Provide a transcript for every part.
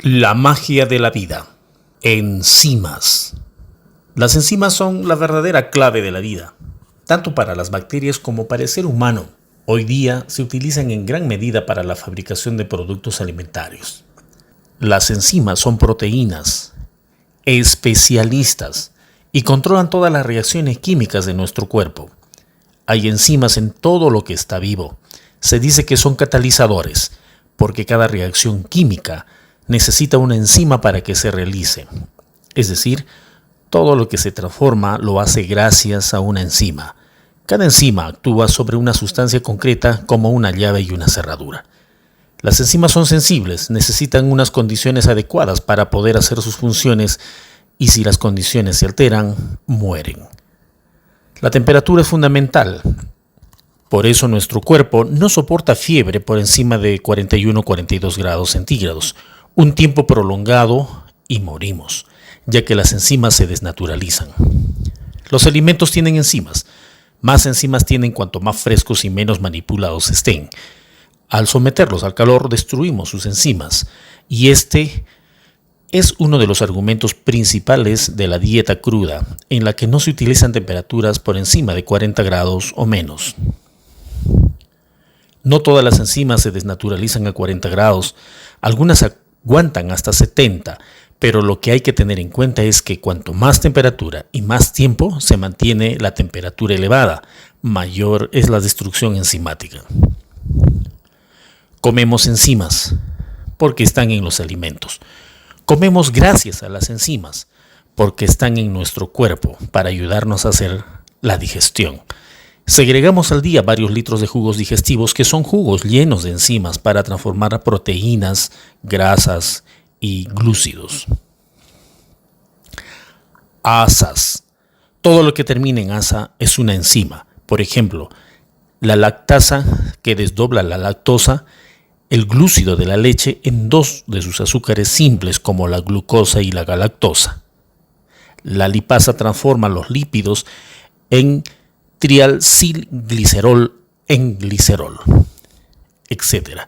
La magia de la vida. Enzimas. Las enzimas son la verdadera clave de la vida, tanto para las bacterias como para el ser humano. Hoy día se utilizan en gran medida para la fabricación de productos alimentarios. Las enzimas son proteínas especialistas y controlan todas las reacciones químicas de nuestro cuerpo. Hay enzimas en todo lo que está vivo. Se dice que son catalizadores, porque cada reacción química necesita una enzima para que se realice. Es decir, todo lo que se transforma lo hace gracias a una enzima. Cada enzima actúa sobre una sustancia concreta como una llave y una cerradura. Las enzimas son sensibles, necesitan unas condiciones adecuadas para poder hacer sus funciones y si las condiciones se alteran, mueren. La temperatura es fundamental. Por eso nuestro cuerpo no soporta fiebre por encima de 41-42 grados centígrados, un tiempo prolongado y morimos, ya que las enzimas se desnaturalizan. Los alimentos tienen enzimas. Más enzimas tienen cuanto más frescos y menos manipulados estén. Al someterlos al calor destruimos sus enzimas y este es uno de los argumentos principales de la dieta cruda, en la que no se utilizan temperaturas por encima de 40 grados o menos. No todas las enzimas se desnaturalizan a 40 grados, algunas aguantan hasta 70, pero lo que hay que tener en cuenta es que cuanto más temperatura y más tiempo se mantiene la temperatura elevada, mayor es la destrucción enzimática. Comemos enzimas porque están en los alimentos. Comemos gracias a las enzimas porque están en nuestro cuerpo para ayudarnos a hacer la digestión. Segregamos al día varios litros de jugos digestivos que son jugos llenos de enzimas para transformar proteínas, grasas y glúcidos. Asas. Todo lo que termina en asa es una enzima. Por ejemplo, la lactasa que desdobla la lactosa, el glúcido de la leche en dos de sus azúcares simples como la glucosa y la galactosa. La lipasa transforma los lípidos en triacilglicerol en glicerol, etc.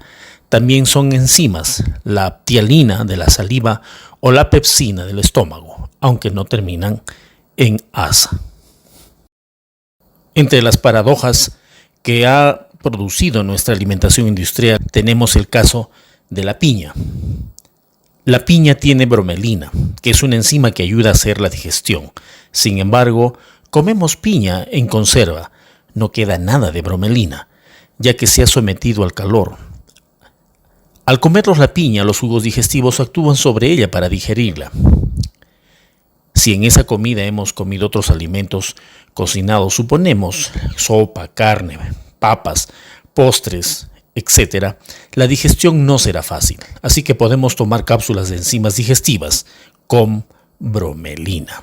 También son enzimas la ptialina de la saliva o la pepsina del estómago, aunque no terminan en asa. Entre las paradojas que ha producido nuestra alimentación industrial tenemos el caso de la piña. La piña tiene bromelina, que es una enzima que ayuda a hacer la digestión. Sin embargo, comemos piña en conserva, no queda nada de bromelina, ya que se ha sometido al calor. Al comernos la piña, los jugos digestivos actúan sobre ella para digerirla. Si en esa comida hemos comido otros alimentos cocinados, suponemos sopa, carne, papas, postres, etc., la digestión no será fácil, así que podemos tomar cápsulas de enzimas digestivas con bromelina.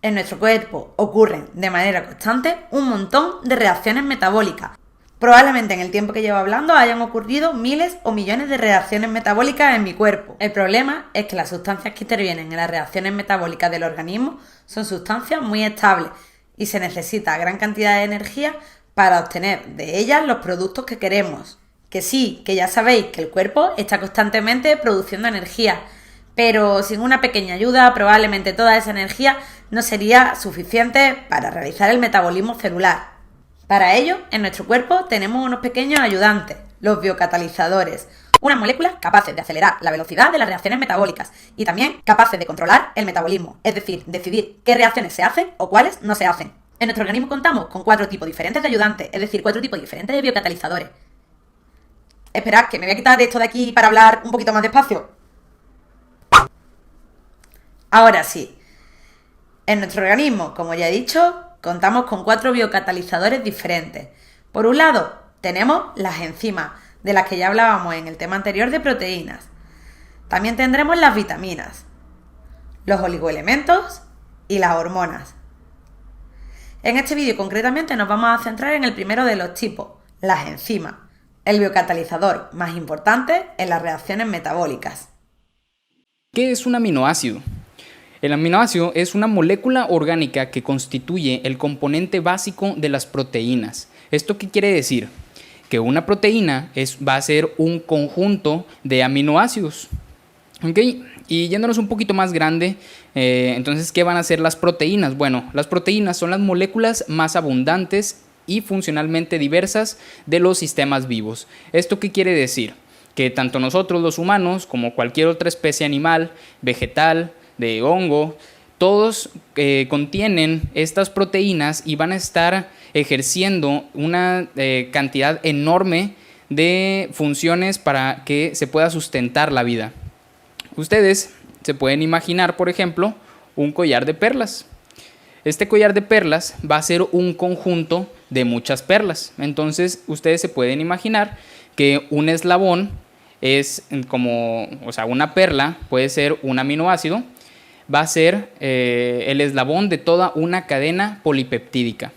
En nuestro cuerpo ocurren de manera constante un montón de reacciones metabólicas. Probablemente en el tiempo que llevo hablando hayan ocurrido miles o millones de reacciones metabólicas en mi cuerpo. El problema es que las sustancias que intervienen en las reacciones metabólicas del organismo son sustancias muy estables y se necesita gran cantidad de energía para obtener de ellas los productos que queremos. Que sí, que ya sabéis que el cuerpo está constantemente produciendo energía, pero sin una pequeña ayuda probablemente toda esa energía no sería suficiente para realizar el metabolismo celular. Para ello, en nuestro cuerpo tenemos unos pequeños ayudantes, los biocatalizadores, unas moléculas capaces de acelerar la velocidad de las reacciones metabólicas y también capaces de controlar el metabolismo, es decir, decidir qué reacciones se hacen o cuáles no se hacen. En nuestro organismo contamos con 4 tipos diferentes de ayudantes, es decir, 4 tipos diferentes de biocatalizadores. Esperad, que me voy a quitar esto de aquí para hablar un poquito más despacio. Ahora sí. En nuestro organismo, como ya he dicho, contamos con 4 biocatalizadores diferentes. Por un lado, tenemos las enzimas, de las que ya hablábamos en el tema anterior de proteínas. También tendremos las vitaminas, los oligoelementos y las hormonas. En este vídeo concretamente nos vamos a centrar en el primero de los tipos, las enzimas, el biocatalizador más importante en las reacciones metabólicas. ¿Qué es un aminoácido? El aminoácido es una molécula orgánica que constituye el componente básico de las proteínas. ¿Esto qué quiere decir? que una proteína va a ser un conjunto de aminoácidos. ¿Ok? Y yéndonos un poquito más grande, entonces, ¿qué van a ser las proteínas? Bueno, las proteínas son las moléculas más abundantes y funcionalmente diversas de los sistemas vivos. ¿Esto qué quiere decir? Que tanto nosotros los humanos como cualquier otra especie animal, vegetal, de hongo, todos contienen estas proteínas y van a estar ejerciendo una cantidad enorme de funciones para que se pueda sustentar la vida. Ustedes se pueden imaginar, por ejemplo, un collar de perlas. Este collar de perlas va a ser un conjunto de muchas perlas. Entonces, ustedes se pueden imaginar que un eslabón es como, o sea, una perla puede ser un aminoácido, va a ser el eslabón de toda una cadena polipeptídica.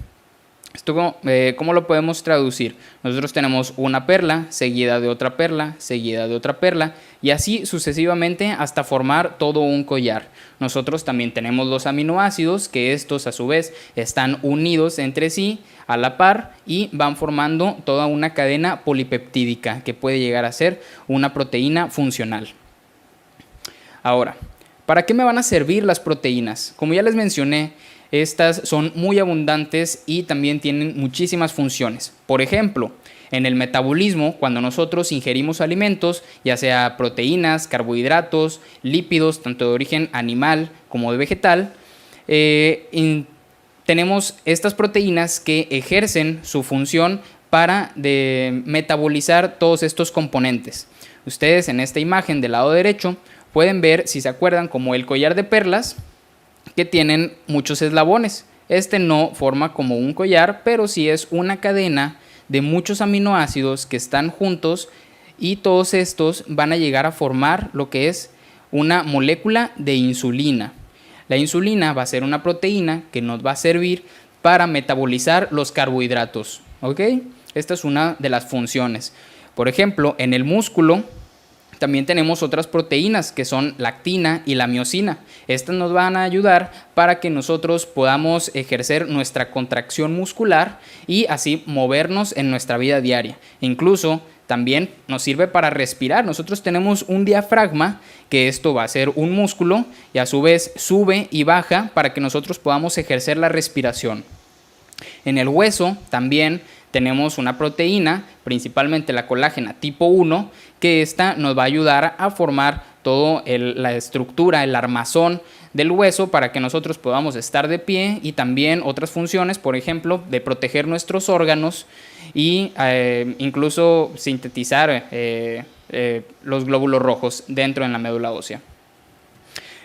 ¿Esto cómo lo podemos traducir? Nosotros tenemos una perla, seguida de otra perla, seguida de otra perla, y así sucesivamente hasta formar todo un collar. Nosotros también tenemos los aminoácidos, que estos a su vez están unidos entre sí a la par y van formando toda una cadena polipeptídica que puede llegar a ser una proteína funcional. Ahora, ¿para qué me van a servir las proteínas? Como ya les mencioné, estas son muy abundantes y también tienen muchísimas funciones. Por ejemplo, en el metabolismo, cuando nosotros ingerimos alimentos, ya sea proteínas, carbohidratos, lípidos, tanto de origen animal como de vegetal, tenemos estas proteínas que ejercen su función para metabolizar todos estos componentes. Ustedes en esta imagen del lado derecho pueden ver, si se acuerdan, como el collar de perlas, que tienen muchos eslabones. Este no forma como un collar, pero sí es una cadena de muchos aminoácidos que están juntos y todos estos van a llegar a formar lo que es una molécula de insulina. La insulina va a ser una proteína que nos va a servir para metabolizar los carbohidratos. ¿Ok? Esta es una de las funciones. Por ejemplo, en el músculo también tenemos otras proteínas que son la actina y la miosina. Estas nos van a ayudar para que nosotros podamos ejercer nuestra contracción muscular y así movernos en nuestra vida diaria. Incluso también nos sirve para respirar. Nosotros tenemos un diafragma, que esto va a ser un músculo y a su vez sube y baja para que nosotros podamos ejercer la respiración. En el hueso también tenemos una proteína, principalmente la colágena tipo 1, que esta nos va a ayudar a formar toda la estructura, el armazón del hueso para que nosotros podamos estar de pie, y también otras funciones, por ejemplo, de proteger nuestros órganos y incluso sintetizar los glóbulos rojos dentro de la médula ósea.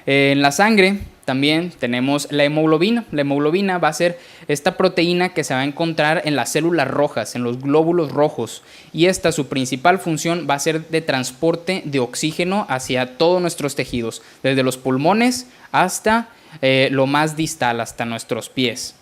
En la sangre también tenemos la hemoglobina. La hemoglobina va a ser esta proteína que se va a encontrar en las células rojas, en los glóbulos rojos, y esta, su principal función va a ser de transporte de oxígeno hacia todos nuestros tejidos, desde los pulmones hasta lo más distal, hasta nuestros pies.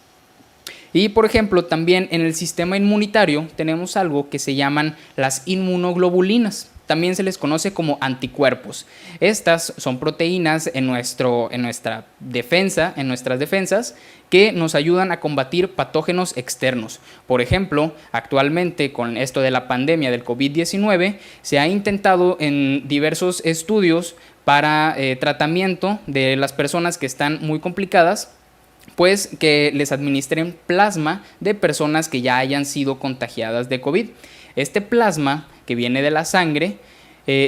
Y por ejemplo, también en el sistema inmunitario tenemos algo que se llaman las inmunoglobulinas. También se les conoce como anticuerpos. Estas son proteínas en nuestras defensas, que nos ayudan a combatir patógenos externos. Por ejemplo, actualmente con esto de la pandemia del COVID-19, se ha intentado en diversos estudios para tratamiento de las personas que están muy complicadas, pues que les administren plasma de personas que ya hayan sido contagiadas de COVID. Este plasma, que viene de la sangre,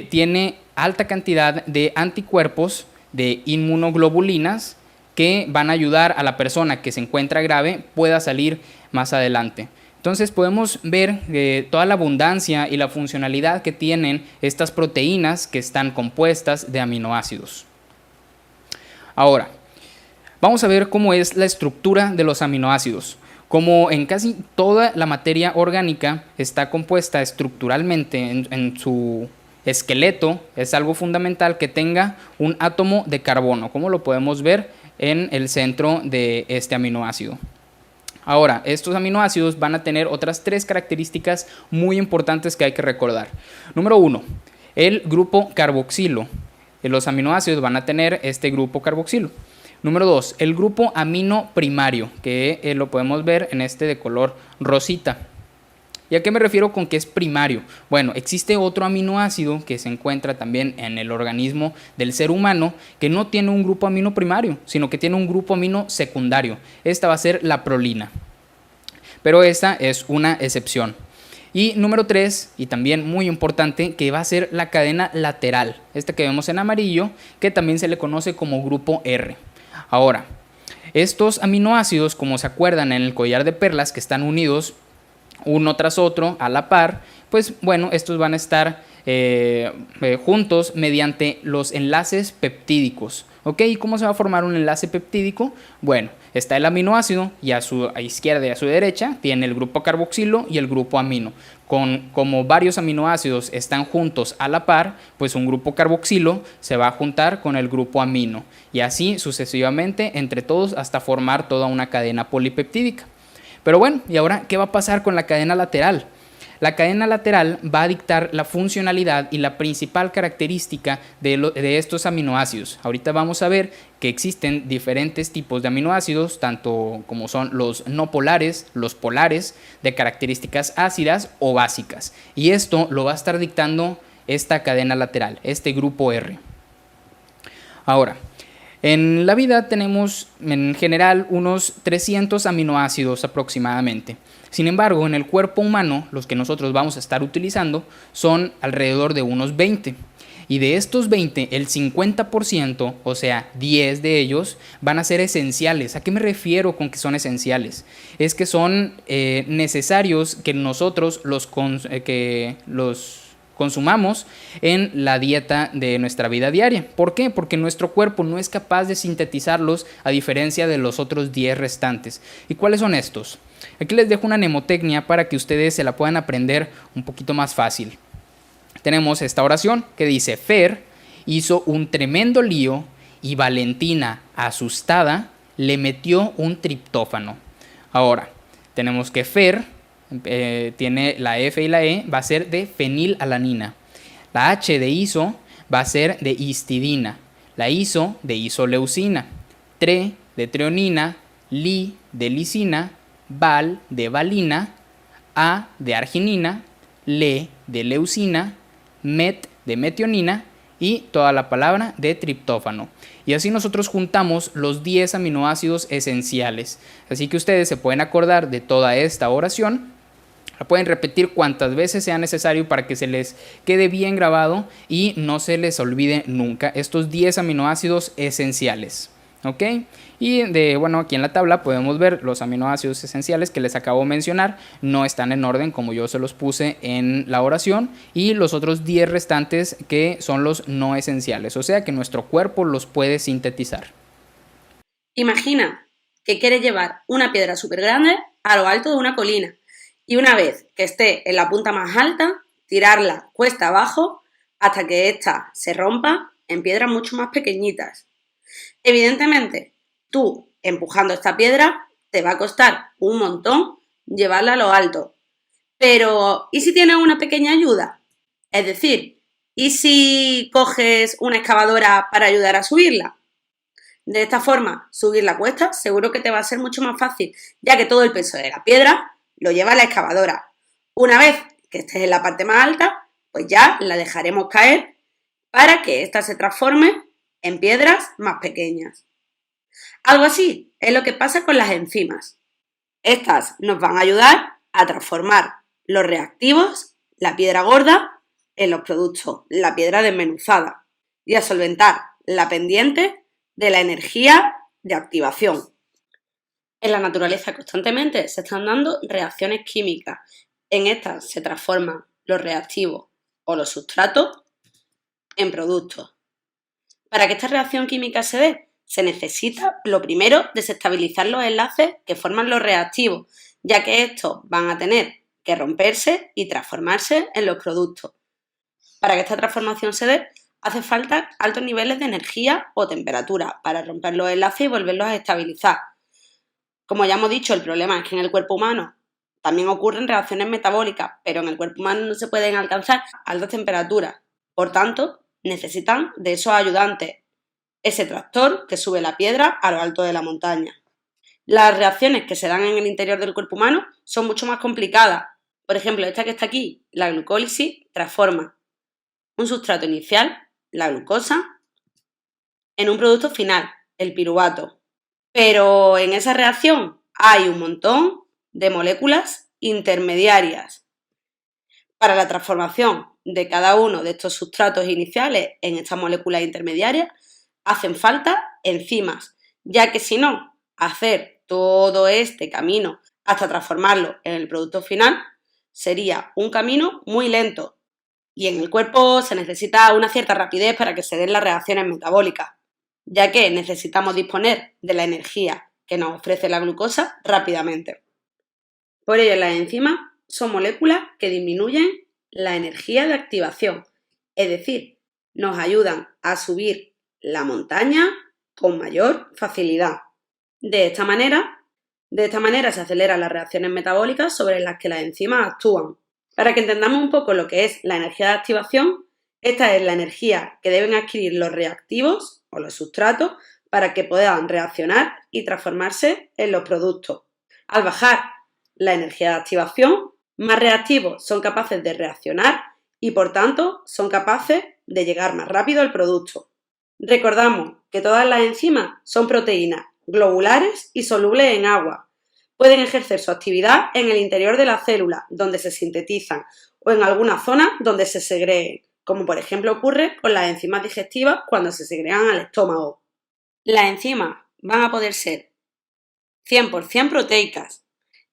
tiene alta cantidad de anticuerpos, de inmunoglobulinas, que van a ayudar a la persona que se encuentra grave pueda salir más adelante. Entonces podemos ver toda la abundancia y la funcionalidad que tienen estas proteínas que están compuestas de aminoácidos. Ahora, vamos a ver cómo es la estructura de los aminoácidos. Como en casi toda la materia orgánica está compuesta estructuralmente en su esqueleto, es algo fundamental que tenga un átomo de carbono, como lo podemos ver en el centro de este aminoácido. Ahora, estos aminoácidos van a tener otras 3 características muy importantes que hay que recordar. Número 1, el grupo carboxilo. Los aminoácidos van a tener este grupo carboxilo. Número 2, el grupo amino primario, que lo podemos ver en este de color rosita. ¿Y a qué me refiero con que es primario? Bueno, existe otro aminoácido que se encuentra también en el organismo del ser humano que no tiene un grupo amino primario, sino que tiene un grupo amino secundario. Esta va a ser la prolina. Pero esta es una excepción. Y número 3, y también muy importante, que va a ser la cadena lateral. Esta que vemos en amarillo, que también se le conoce como grupo R. Ahora, estos aminoácidos, como se acuerdan en el collar de perlas, que están unidos uno tras otro a la par, pues bueno, estos van a estar juntos mediante los enlaces peptídicos. ¿Ok? ¿Y cómo se va a formar un enlace peptídico? Bueno, está el aminoácido y a su izquierda y a su derecha tiene el grupo carboxilo y el grupo amino. Como varios aminoácidos están juntos a la par, pues un grupo carboxilo se va a juntar con el grupo amino y así sucesivamente entre todos hasta formar toda una cadena polipeptídica. Pero bueno, ¿y ahora qué va a pasar con la cadena lateral? La cadena lateral va a dictar la funcionalidad y la principal característica de estos aminoácidos. Ahorita vamos a ver que existen diferentes tipos de aminoácidos, tanto como son los no polares, los polares, de características ácidas o básicas. Y esto lo va a estar dictando esta cadena lateral, este grupo R. Ahora, en la vida tenemos en general unos 300 aminoácidos aproximadamente. Sin embargo, en el cuerpo humano, los que nosotros vamos a estar utilizando son alrededor de unos 20. Y de estos 20, el 50%, o sea, 10 de ellos, van a ser esenciales. ¿A qué me refiero con que son esenciales? Es que son necesarios que nosotros los consumamos en la dieta de nuestra vida diaria. ¿Por qué? Porque nuestro cuerpo no es capaz de sintetizarlos a diferencia de los otros 10 restantes. ¿Y cuáles son estos? Aquí les dejo una mnemotecnia para que ustedes se la puedan aprender un poquito más fácil. Tenemos esta oración que dice: Fer hizo un tremendo lío y Valentina, asustada, le metió un triptófano. Ahora, tenemos que Fer tiene la F y la E, va a ser de fenilalanina. La H de iso va a ser de histidina. La iso de isoleucina. Tre de treonina. Li de lisina. Val de valina. A de arginina. Le de leucina. Met de metionina. Y toda la palabra de triptófano. Y así nosotros juntamos los 10 aminoácidos esenciales. Así que ustedes se pueden acordar de toda esta oración. La pueden repetir cuantas veces sea necesario para que se les quede bien grabado y no se les olvide nunca estos 10 aminoácidos esenciales. ¿Ok? Y bueno, aquí en la tabla podemos ver los aminoácidos esenciales que les acabo de mencionar. No están en orden como yo se los puse en la oración. Y los otros 10 restantes que son los no esenciales. O sea que nuestro cuerpo los puede sintetizar. Imagina que quieres llevar una piedra súper grande a lo alto de una colina. Y una vez que esté en la punta más alta, tirarla cuesta abajo hasta que ésta se rompa en piedras mucho más pequeñitas. Evidentemente, tú empujando esta piedra te va a costar un montón llevarla a lo alto. Pero, ¿y si tienes una pequeña ayuda? Es decir, ¿y si coges una excavadora para ayudar a subirla? De esta forma, subir la cuesta seguro que te va a ser mucho más fácil, ya que todo el peso de la piedra lo lleva la excavadora. Una vez que estés en la parte más alta, pues ya la dejaremos caer para que ésta se transforme en piedras más pequeñas. Algo así es lo que pasa con las enzimas. Estas nos van a ayudar a transformar los reactivos, la piedra gorda, en los productos, la piedra desmenuzada, y a solventar la pendiente de la energía de activación. En la naturaleza constantemente se están dando reacciones químicas. En estas se transforman los reactivos o los sustratos en productos. Para que esta reacción química se dé, se necesita, lo primero, desestabilizar los enlaces que forman los reactivos, ya que estos van a tener que romperse y transformarse en los productos. Para que esta transformación se dé, hace falta altos niveles de energía o temperatura para romper los enlaces y volverlos a estabilizar. Como ya hemos dicho, el problema es que en el cuerpo humano también ocurren reacciones metabólicas, pero en el cuerpo humano no se pueden alcanzar altas temperaturas. Por tanto, necesitan de esos ayudantes, ese tractor que sube la piedra a lo alto de la montaña. Las reacciones que se dan en el interior del cuerpo humano son mucho más complicadas, Por ejemplo, esta que está aquí, la glucólisis, transforma un sustrato inicial, la glucosa, en un producto final, el piruvato. Pero en esa reacción hay un montón de moléculas intermediarias. Para la transformación de cada uno de estos sustratos iniciales en estas moléculas intermediarias hacen falta enzimas, ya que si no, hacer todo este camino hasta transformarlo en el producto final sería un camino muy lento y en el cuerpo se necesita una cierta rapidez para que se den las reacciones metabólicas, ya que necesitamos disponer de la energía que nos ofrece la glucosa rápidamente. Por ello, las enzimas son moléculas que disminuyen la energía de activación, es decir, nos ayudan a subir la montaña con mayor facilidad. De esta manera se aceleran las reacciones metabólicas sobre las que las enzimas actúan. Para que entendamos un poco lo que es la energía de activación, esta es la energía que deben adquirir los reactivos o los sustratos para que puedan reaccionar y transformarse en los productos. Al bajar la energía de activación, más reactivos son capaces de reaccionar y por tanto son capaces de llegar más rápido al producto. Recordamos que todas las enzimas son proteínas globulares y solubles en agua. Pueden ejercer su actividad en el interior de la célula, donde se sintetizan, o en alguna zona donde se segreguen, como por ejemplo ocurre con las enzimas digestivas cuando se segregan al estómago. Las enzimas van a poder ser 100% proteicas.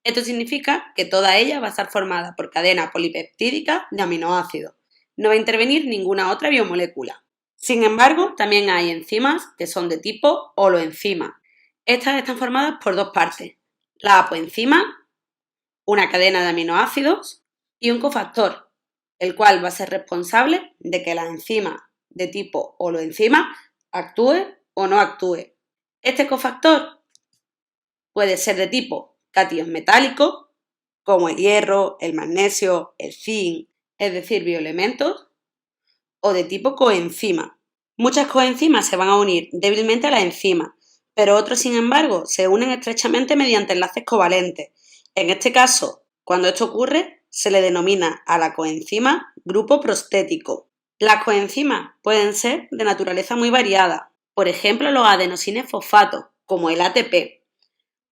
Esto significa que toda ella va a estar formada por cadena polipeptídica de aminoácidos. No va a intervenir ninguna otra biomolécula. Sin embargo, también hay enzimas que son de tipo holoenzima. Estas están formadas por dos partes: la apoenzima, una cadena de aminoácidos, y un cofactor, el cual va a ser responsable de que la enzima de tipo holoenzima actúe o no actúe. Este cofactor puede ser de tipo catión metálico, como el hierro, el magnesio, el zinc, es decir, bioelementos, o de tipo coenzima. Muchas coenzimas se van a unir débilmente a la enzima, pero otros, sin embargo, se unen estrechamente mediante enlaces covalentes. En este caso, cuando esto ocurre, se le denomina a la coenzima grupo prostético. Las coenzimas pueden ser de naturaleza muy variada, por ejemplo, los adenosines fosfatos, como el ATP,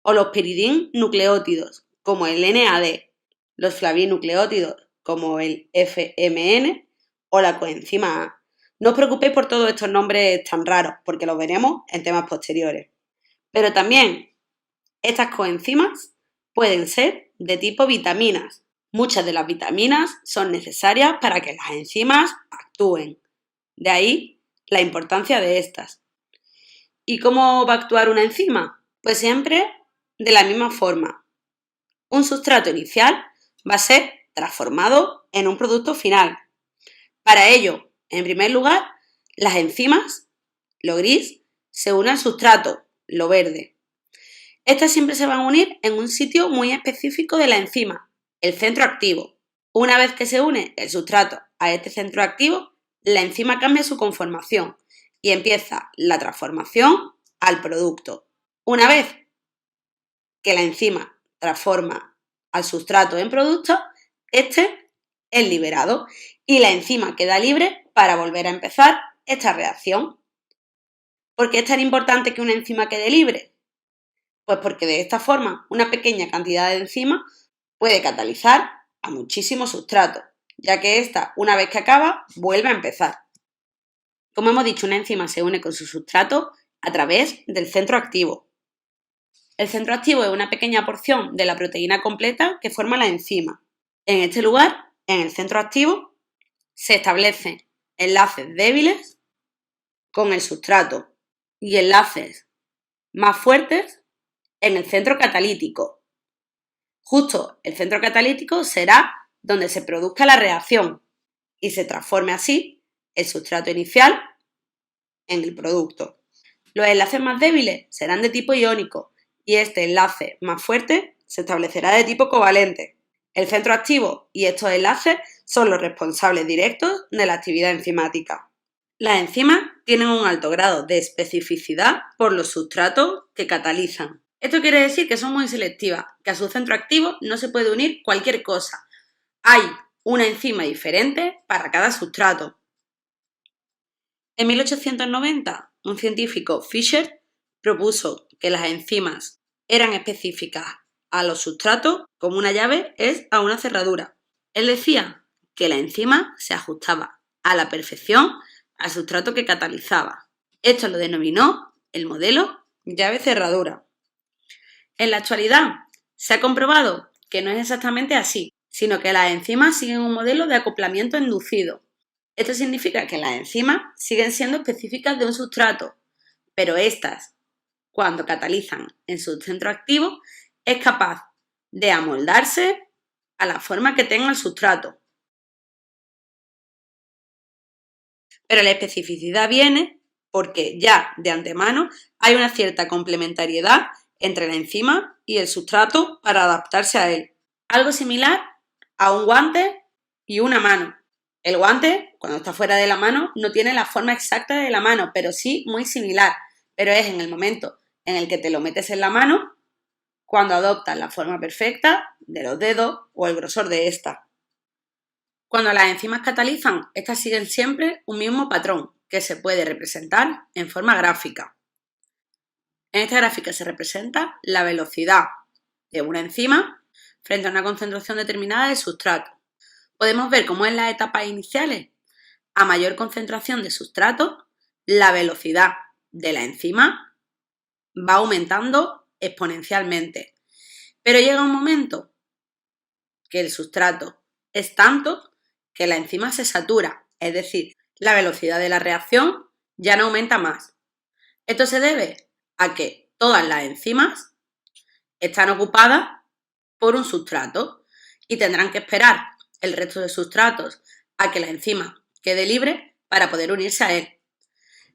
o los piridín nucleótidos, como el NAD, los flavinucleótidos, como el FMN, o la coenzima A. No os preocupéis por todos estos nombres tan raros, porque los veremos en temas posteriores. Pero también estas coenzimas pueden ser de tipo vitaminas. Muchas de las vitaminas son necesarias para que las enzimas actúen. De ahí la importancia de estas. ¿Y cómo va a actuar una enzima? Pues siempre de la misma forma. Un sustrato inicial va a ser transformado en un producto final. Para ello, en primer lugar, las enzimas, lo gris, se unen al sustrato, lo verde. Estas siempre se van a unir en un sitio muy específico de la enzima, el centro activo. Una vez que se une el sustrato a este centro activo, la enzima cambia su conformación y empieza la transformación al producto. Una vez que la enzima transforma al sustrato en producto, este es liberado y la enzima queda libre para volver a empezar esta reacción. ¿Por qué es tan importante que una enzima quede libre? Pues porque de esta forma una pequeña cantidad de enzima puede catalizar a muchísimos sustratos, ya que esta, una vez que acaba, vuelve a empezar. Como hemos dicho, una enzima se une con su sustrato a través del centro activo. El centro activo es una pequeña porción de la proteína completa que forma la enzima. En este lugar, en el centro activo, se establecen enlaces débiles con el sustrato y enlaces más fuertes en el centro catalítico. Justo el centro catalítico será donde se produzca la reacción y se transforme así el sustrato inicial en el producto. Los enlaces más débiles serán de tipo iónico y este enlace más fuerte se establecerá de tipo covalente. El centro activo y estos enlaces son los responsables directos de la actividad enzimática. Las enzimas tienen un alto grado de especificidad por los sustratos que catalizan. Esto quiere decir que son muy selectivas, que a su centro activo no se puede unir cualquier cosa, hay una enzima diferente para cada sustrato. En 1890, un científico, Fischer, propuso que las enzimas eran específicas a los sustratos como una llave es a una cerradura. Él decía que la enzima se ajustaba a la perfección al sustrato que catalizaba. Esto lo denominó el modelo llave-cerradura. En la actualidad se ha comprobado que no es exactamente así, sino que las enzimas siguen un modelo de acoplamiento inducido. Esto significa que las enzimas siguen siendo específicas de un sustrato, pero estas, cuando catalizan en su centro activo, es capaz de amoldarse a la forma que tenga el sustrato. Pero la especificidad viene porque ya de antemano hay una cierta complementariedad entre la enzima y el sustrato para adaptarse a él. Algo similar a un guante y una mano. El guante, cuando está fuera de la mano, no tiene la forma exacta de la mano, pero sí muy similar. Pero es en el momento en el que te lo metes en la mano cuando adoptas la forma perfecta de los dedos o el grosor de esta. Cuando las enzimas catalizan, estas siguen siempre un mismo patrón que se puede representar en forma gráfica. En esta gráfica se representa la velocidad de una enzima frente a una concentración determinada de sustrato. Podemos ver cómo en las etapas iniciales, a mayor concentración de sustrato, la velocidad de la enzima va aumentando exponencialmente. Pero llega un momento que el sustrato es tanto que la enzima se satura, es decir, la velocidad de la reacción ya no aumenta más. Esto se debe a que todas las enzimas están ocupadas por un sustrato y tendrán que esperar el resto de sustratos a que la enzima quede libre para poder unirse a él.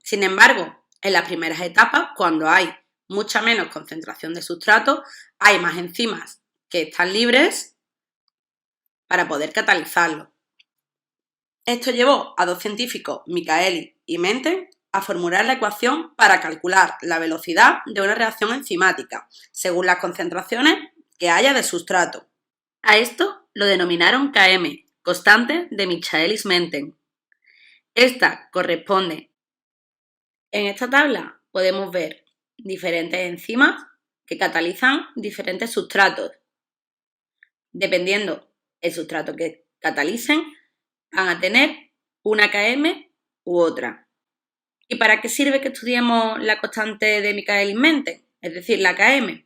Sin embargo, en las primeras etapas, cuando hay mucha menos concentración de sustrato, hay más enzimas que están libres para poder catalizarlo. Esto llevó a dos científicos, Michaelis y Menten, a formular la ecuación para calcular la velocidad de una reacción enzimática, según las concentraciones que haya de sustrato. A esto lo denominaron Km, constante de Michaelis-Menten. Esta corresponde. En esta tabla podemos ver diferentes enzimas que catalizan diferentes sustratos. Dependiendo el sustrato que catalicen, van a tener una Km u otra. ¿Y para qué sirve que estudiemos la constante de Michaelis-Menten? Es decir, la Km.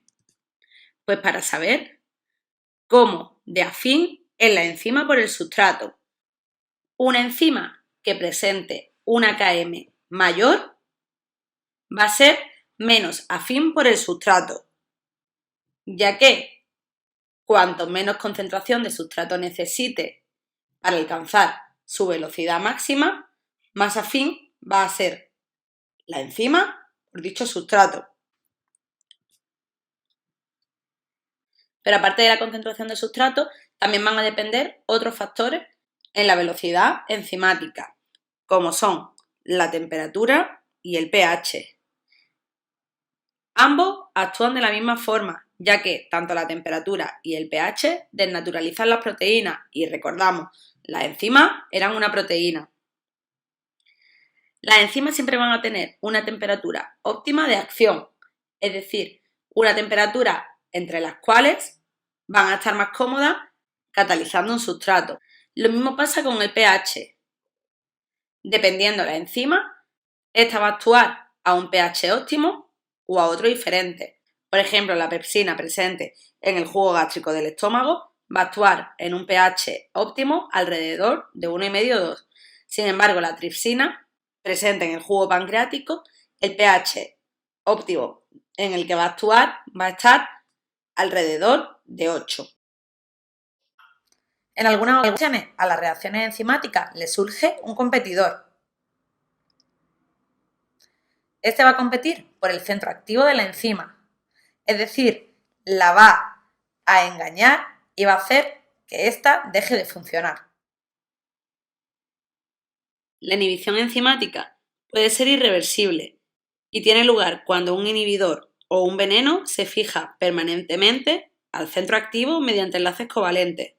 Pues para saber cómo de afín es la enzima por el sustrato. Una enzima que presente una Km mayor va a ser menos afín por el sustrato, ya que cuanto menos concentración de sustrato necesite para alcanzar su velocidad máxima, más afín va a ser la enzima por dicho sustrato. Pero aparte de la concentración de sustrato, también van a depender otros factores en la velocidad enzimática, como son la temperatura y el pH. Ambos actúan de la misma forma, ya que tanto la temperatura y el pH desnaturalizan las proteínas y recordamos, las enzimas eran una proteína. Las enzimas siempre van a tener una temperatura óptima de acción, es decir, una temperatura entre las cuales van a estar más cómodas catalizando un sustrato. Lo mismo pasa con el pH. Dependiendo de la enzima, esta va a actuar a un pH óptimo o a otro diferente. Por ejemplo, la pepsina presente en el jugo gástrico del estómago va a actuar en un pH óptimo alrededor de 1,5-2. Sin embargo, la tripsina presente en el jugo pancreático, el pH óptimo en el que va a actuar va a estar alrededor de 8. En algunas ocasiones a las reacciones enzimáticas le surge un competidor. Este va a competir por el centro activo de la enzima, es decir, la va a engañar y va a hacer que ésta deje de funcionar. La inhibición enzimática puede ser irreversible y tiene lugar cuando un inhibidor o un veneno se fija permanentemente al centro activo mediante enlaces covalentes.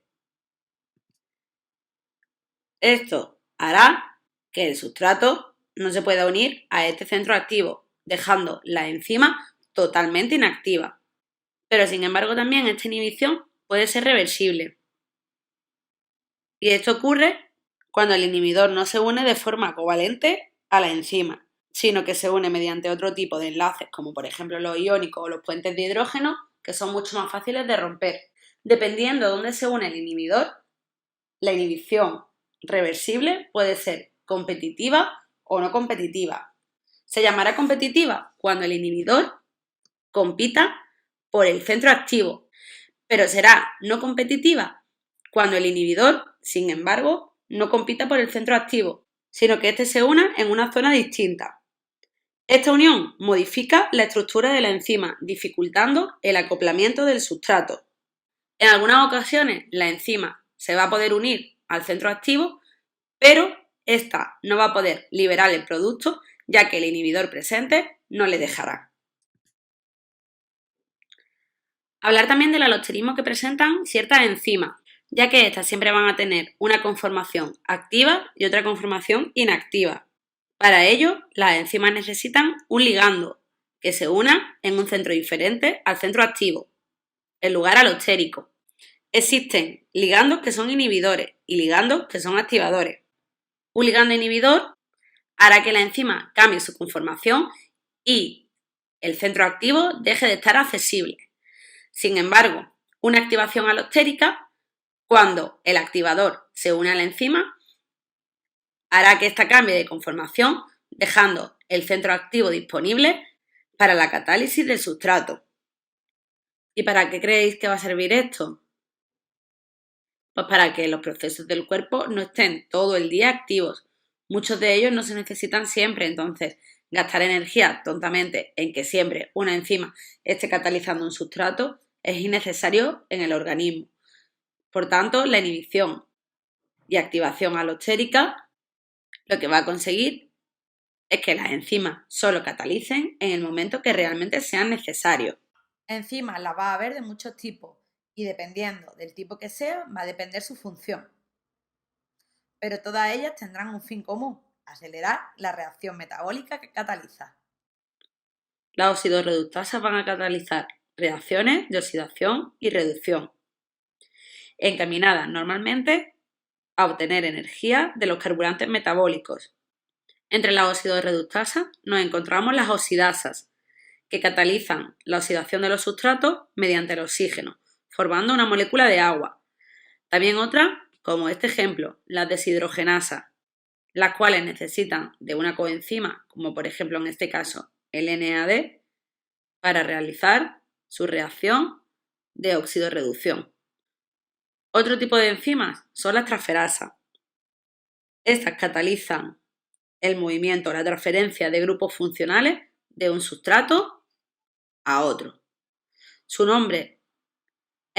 Esto hará que el sustrato no se pueda unir a este centro activo, dejando la enzima totalmente inactiva. Pero sin embargo también esta inhibición puede ser reversible. Y esto ocurre cuando el inhibidor no se une de forma covalente a la enzima, sino que se une mediante otro tipo de enlaces, como por ejemplo los iónicos o los puentes de hidrógeno, que son mucho más fáciles de romper. Dependiendo de dónde se une el inhibidor, la inhibición reversible puede ser competitiva o no competitiva. Se llamará competitiva cuando el inhibidor compita por el centro activo, pero será no competitiva cuando el inhibidor, sin embargo, no compita por el centro activo, sino que éste se una en una zona distinta. Esta unión modifica la estructura de la enzima, dificultando el acoplamiento del sustrato. En algunas ocasiones, la enzima se va a poder unir al centro activo, pero esta no va a poder liberar el producto, ya que el inhibidor presente no le dejará. Hablar también del alosterismo que presentan ciertas enzimas, ya que estas siempre van a tener una conformación activa y otra conformación inactiva. Para ello, las enzimas necesitan un ligando que se una en un centro diferente al centro activo, el lugar alostérico. Existen ligandos que son inhibidores y ligandos que son activadores. Un ligando inhibidor hará que la enzima cambie su conformación y el centro activo deje de estar accesible. Sin embargo, una activación alostérica, cuando el activador se une a la enzima, hará que ésta cambie de conformación, dejando el centro activo disponible para la catálisis del sustrato. ¿Y para qué creéis que va a servir esto? Pues para que los procesos del cuerpo no estén todo el día activos. Muchos de ellos no se necesitan siempre, entonces gastar energía tontamente en que siempre una enzima esté catalizando un sustrato es innecesario en el organismo. Por tanto, la inhibición y activación alostérica lo que va a conseguir es que las enzimas solo catalicen en el momento que realmente sean necesarios. Enzimas las va a haber de muchos tipos y dependiendo del tipo que sea, va a depender su función. Pero todas ellas tendrán un fin común: acelerar la reacción metabólica que cataliza. Las oxidorreductasas van a catalizar reacciones de oxidación y reducción, encaminadas normalmente a obtener energía de los carburantes metabólicos. Entre las oxidorreductasas nos encontramos las oxidasas, que catalizan la oxidación de los sustratos mediante el oxígeno, formando una molécula de agua. También otras, como este ejemplo, las deshidrogenasas, las cuales necesitan de una coenzima, como por ejemplo en este caso el NAD, para realizar su reacción de oxidorreducción. Otro tipo de enzimas son las transferasas. Estas catalizan el movimiento, la transferencia de grupos funcionales de un sustrato a otro. El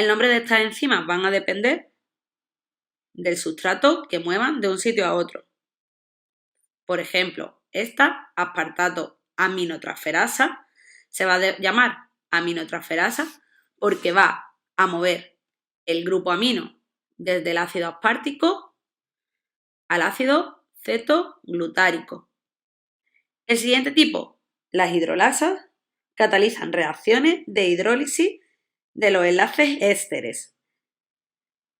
nombre de estas enzimas van a depender del sustrato que muevan de un sitio a otro. Por ejemplo, esta aspartato aminotransferasa se va a llamar aminotransferasa porque va a mover el grupo amino desde el ácido aspartico al ácido cetoglutárico. El siguiente tipo, las hidrolasas, catalizan reacciones de hidrólisis de los enlaces ésteres.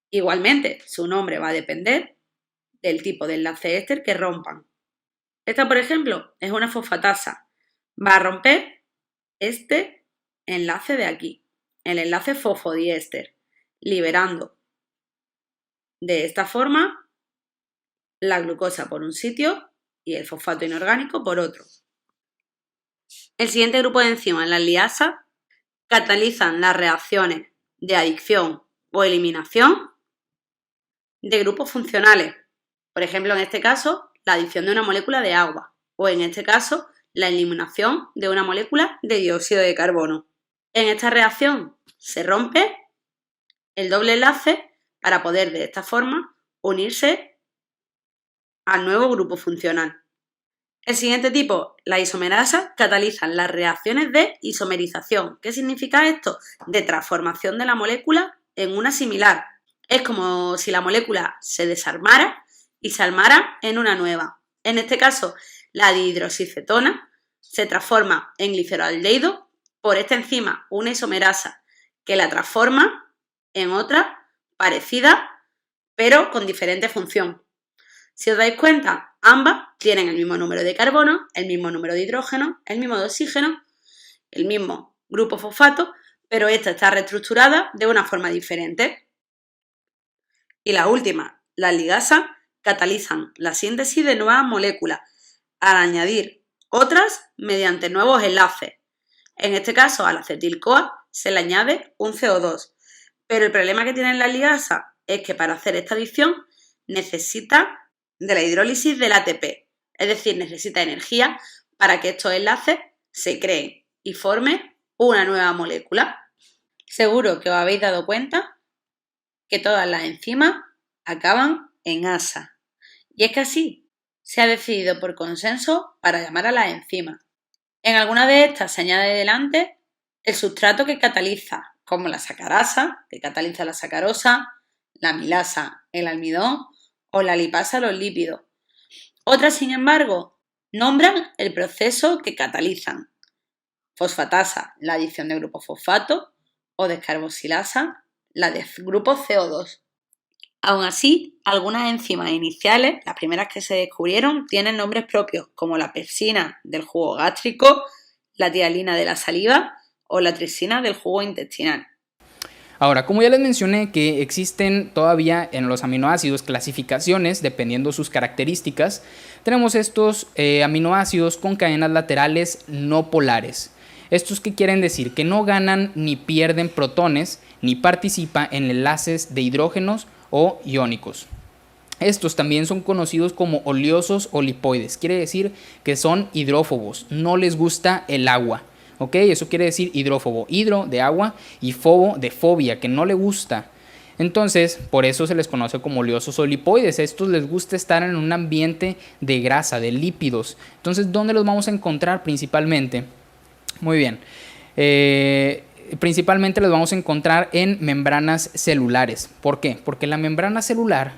Igualmente, su nombre va a depender del tipo de enlace éster que rompan. Esta, por ejemplo, es una fosfatasa. Va a romper este enlace de aquí, el enlace fosfodiéster, liberando de esta forma la glucosa por un sitio y el fosfato inorgánico por otro. El siguiente grupo de enzimas, las liasas, catalizan las reacciones de adicción o eliminación de grupos funcionales. Por ejemplo, en este caso, la adición de una molécula de agua o en este caso, la eliminación de una molécula de dióxido de carbono. En esta reacción se rompe el doble enlace para poder de esta forma unirse al nuevo grupo funcional. El siguiente tipo, las isomerasas, catalizan las reacciones de isomerización. ¿Qué significa esto? De transformación de la molécula en una similar. Es como si la molécula se desarmara y se almara en una nueva. En este caso, la dihidroxicetona se transforma en gliceraldehído por esta enzima, una isomerasa, que la transforma en otra parecida, pero con diferente función. Si os dais cuenta, ambas tienen el mismo número de carbono, el mismo número de hidrógeno, el mismo de oxígeno, el mismo grupo fosfato, pero esta está reestructurada de una forma diferente. Y la última, las ligasas, catalizan la síntesis de nuevas moléculas al añadir otras mediante nuevos enlaces. En este caso, al acetil-CoA se le añade un CO2. Pero el problema que tienen las ligasas es que para hacer esta adición necesita de la hidrólisis del ATP, es decir, necesita energía para que estos enlaces se creen y formen una nueva molécula. Seguro que os habéis dado cuenta que todas las enzimas acaban en asa. Y es que así se ha decidido por consenso para llamar a las enzimas. En alguna de estas se añade delante el sustrato que cataliza, como la sacarasa, que cataliza la sacarosa, la amilasa, el almidón, o la lipasa, los lípidos. Otras, sin embargo, nombran el proceso que catalizan. Fosfatasa, la adición de grupos fosfato, o descarboxilasa, la de grupos CO2. Aún así, algunas enzimas iniciales, las primeras que se descubrieron, tienen nombres propios, como la pepsina del jugo gástrico, la tialina de la saliva o la tripsina del jugo intestinal. Ahora, como ya les mencioné que existen todavía en los aminoácidos clasificaciones dependiendo sus características, tenemos estos aminoácidos con cadenas laterales no polares. ¿Estos qué quieren decir? Que no ganan ni pierden protones ni participan en enlaces de hidrógenos o iónicos. Estos también son conocidos como oleosos o lipoides, quiere decir que son hidrófobos, no les gusta el agua. ¿Ok? Eso quiere decir hidrófobo, hidro de agua y fobo de fobia, que no le gusta. Entonces, por eso se les conoce como oleosos o lipoides. A estos les gusta estar en un ambiente de grasa, de lípidos. Entonces, ¿dónde los vamos a encontrar principalmente? Muy bien. Principalmente los vamos a encontrar en membranas celulares. ¿Por qué? Porque la membrana celular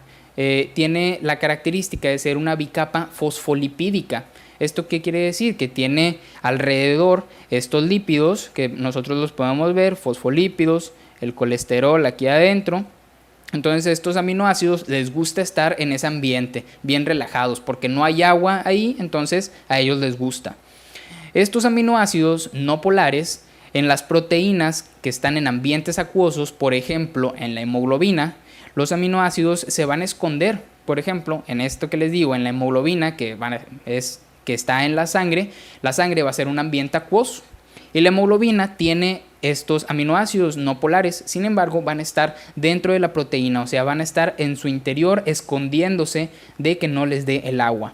tiene la característica de ser una bicapa fosfolipídica. ¿Esto qué quiere decir? Que tiene alrededor estos lípidos que nosotros los podemos ver, fosfolípidos, el colesterol aquí adentro. Entonces estos aminoácidos les gusta estar en ese ambiente, bien relajados, porque no hay agua ahí, entonces a ellos les gusta. Estos aminoácidos no polares en las proteínas que están en ambientes acuosos, por ejemplo en la hemoglobina, los aminoácidos se van a esconder. Por ejemplo, en esto que les digo, en la hemoglobina, que está en la sangre va a ser un ambiente acuoso. Y la hemoglobina tiene estos aminoácidos no polares, sin embargo van a estar dentro de la proteína, o sea, van a estar en su interior escondiéndose de que no les dé el agua.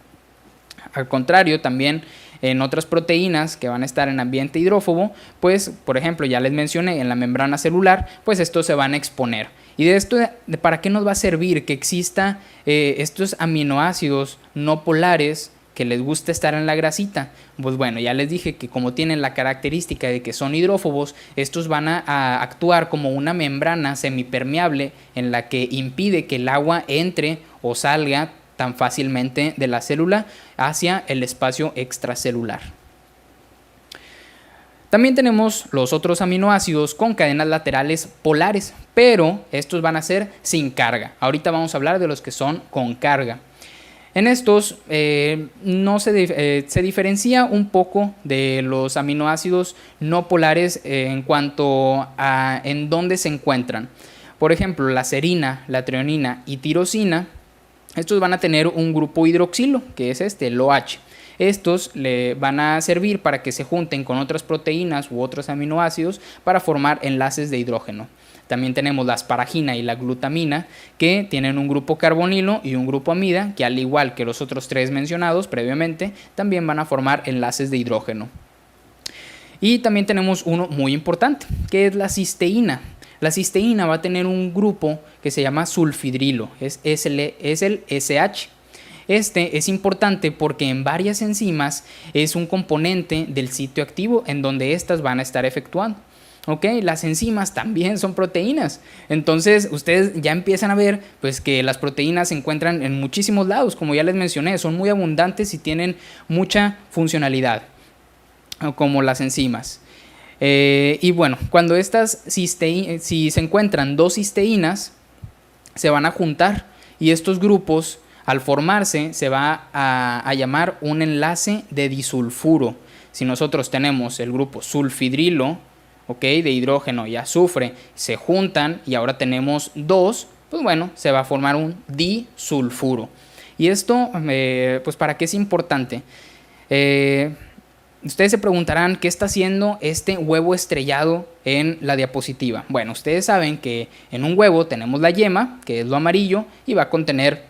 Al contrario, también en otras proteínas que van a estar en ambiente hidrófobo, pues por ejemplo ya les mencioné en la membrana celular, pues estos se van a exponer. ¿Y de esto para qué nos va a servir que exista estos aminoácidos no polares que les gusta estar en la grasita? Pues bueno, ya les dije que como tienen la característica de que son hidrófobos, estos van a actuar como una membrana semipermeable en la que impide que el agua entre o salga tan fácilmente de la célula hacia el espacio extracelular. También tenemos los otros aminoácidos con cadenas laterales polares, pero estos van a ser sin carga. Ahorita vamos a hablar de los que son con carga. En estos se diferencia un poco de los aminoácidos no polares en cuanto a en dónde se encuentran. Por ejemplo, la serina, la treonina y tirosina, estos van a tener un grupo hidroxilo, que es el OH. Estos le van a servir para que se junten con otras proteínas u otros aminoácidos para formar enlaces de hidrógeno. También tenemos la asparagina y la glutamina, que tienen un grupo carbonilo y un grupo amida, que al igual que los otros tres mencionados previamente, también van a formar enlaces de hidrógeno. Y también tenemos uno muy importante, que es la cisteína. La cisteína va a tener un grupo que se llama sulfidrilo, es el SH. Este es importante porque en varias enzimas es un componente del sitio activo en donde estas van a estar efectuando. ¿ok? Las enzimas también son proteínas. Entonces, ustedes ya empiezan a ver pues, que las proteínas se encuentran en muchísimos lados, como ya les mencioné, son muy abundantes y tienen mucha funcionalidad, como las enzimas. Y bueno, cuando si se encuentran dos cisteínas, se van a juntar y estos grupos, al formarse, se va a llamar un enlace de disulfuro. Si nosotros tenemos el grupo sulfidrilo, ¿ok?, de hidrógeno y azufre, se juntan y ahora tenemos dos, pues bueno, se va a formar un disulfuro. Y esto, pues ¿para qué es importante? Ustedes se preguntarán qué está haciendo este huevo estrellado en la diapositiva. Bueno, ustedes saben que en un huevo tenemos la yema, que es lo amarillo, y va a contener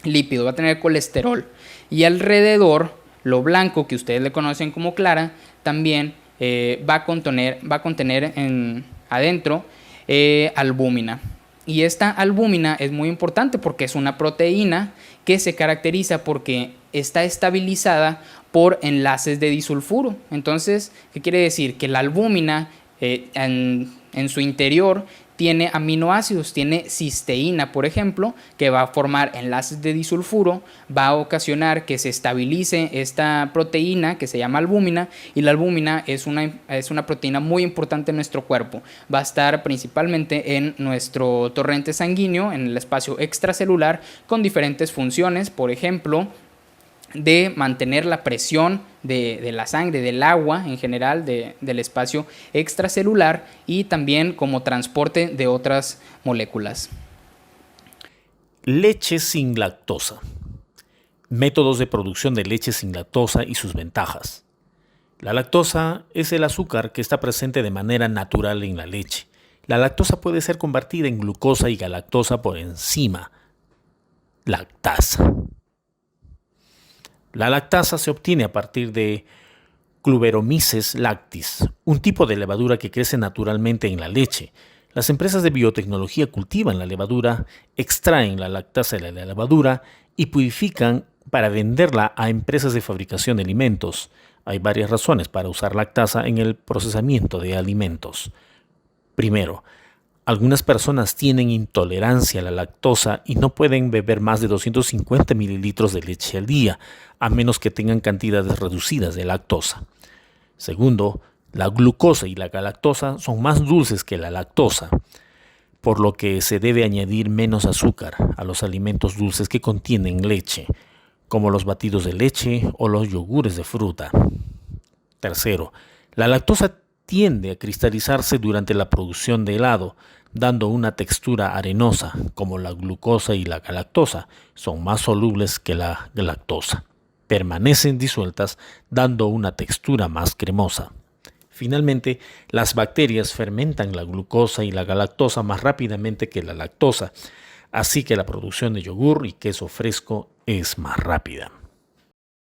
lípido, va a tener colesterol. Y alrededor, lo blanco, que ustedes le conocen como clara, también va a contener adentro albúmina. Y esta albúmina es muy importante porque es una proteína que se caracteriza porque está estabilizada por enlaces de disulfuro. Entonces, ¿qué quiere decir? Que la albúmina en su interior tiene aminoácidos, tiene cisteína, por ejemplo, que va a formar enlaces de disulfuro, va a ocasionar que se estabilice esta proteína que se llama albúmina, y la albúmina es una proteína muy importante en nuestro cuerpo. Va a estar principalmente en nuestro torrente sanguíneo, en el espacio extracelular, con diferentes funciones, por ejemplo, de mantener la presión de la sangre, del agua en general, del espacio extracelular, y también como transporte de otras moléculas. Leche sin lactosa. Métodos de producción de leche sin lactosa y sus ventajas. La lactosa es el azúcar que está presente de manera natural en la leche. La lactosa puede ser convertida en glucosa y galactosa por enzima lactasa. La lactasa se obtiene a partir de Cluberomyces lactis, un tipo de levadura que crece naturalmente en la leche. Las empresas de biotecnología cultivan la levadura, extraen la lactasa de la levadura y purifican para venderla a empresas de fabricación de alimentos. Hay varias razones para usar lactasa en el procesamiento de alimentos. Primero, algunas personas tienen intolerancia a la lactosa y no pueden beber más de 250 mililitros de leche al día, a menos que tengan cantidades reducidas de lactosa. Segundo, la glucosa y la galactosa son más dulces que la lactosa, por lo que se debe añadir menos azúcar a los alimentos dulces que contienen leche, como los batidos de leche o los yogures de fruta. Tercero, la lactosa tiende a cristalizarse durante la producción de helado, dando una textura arenosa, como la glucosa y la galactosa. Son más solubles que la lactosa. Permanecen disueltas, dando una textura más cremosa. Finalmente, las bacterias fermentan la glucosa y la galactosa más rápidamente que la lactosa, así que la producción de yogur y queso fresco es más rápida.